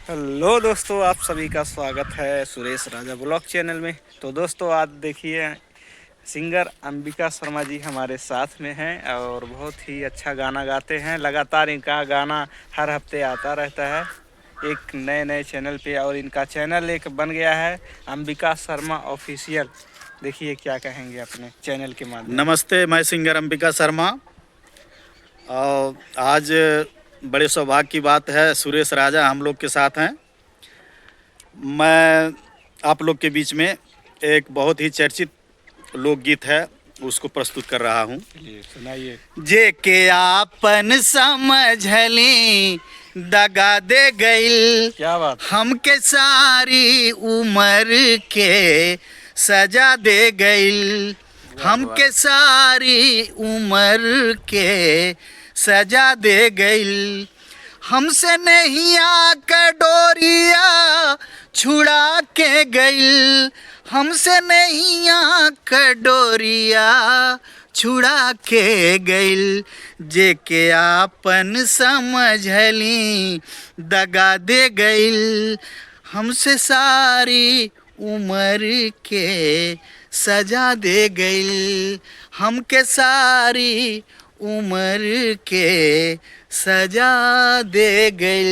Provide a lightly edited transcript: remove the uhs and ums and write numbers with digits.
Hello दोस्तों, आप सभी का स्वागत है सुरेश राजा ब्लॉग चैनल में। तो दोस्तों, आज देखिए सिंगर अंबिका शर्मा जी हमारे साथ में हैं और बहुत ही अच्छा गाना गाते हैं। लगातार इनका गाना हर हफ्ते आता रहता है एक नए नए चैनल पे, और इनका चैनल एक बन गया है अंबिका शर्मा ऑफिशियल। देखिए क्या कहेंगे अपने चैनल के माध्यम से। नमस्ते, मैं सिंगर अंबिका शर्मा। और आज बड़े सौभाग्य की बात है, सुरेश राजा हम लोग के साथ हैं। मैं आप लोग के बीच में एक बहुत ही चर्चित लोकगीत है, उसको प्रस्तुत कर रहा हूँ। चलिए सुनाइए। जे के आपन समझली दगा दे गइल, क्या बात है। हमके सारी उम्र के सजा दे गइल। हमके सारी उम्र के सजा दे गइल। हमसे नहीं आकर डोरिया छुड़ा के गइल। हमसे नहीं आकर डोरिया छुड़ा के गइल। जे के आपन समझली दगा दे गइल। हमसे सारी उम्र के सजा दे गइल। हमके सारी उम्र के सजा दे गइल।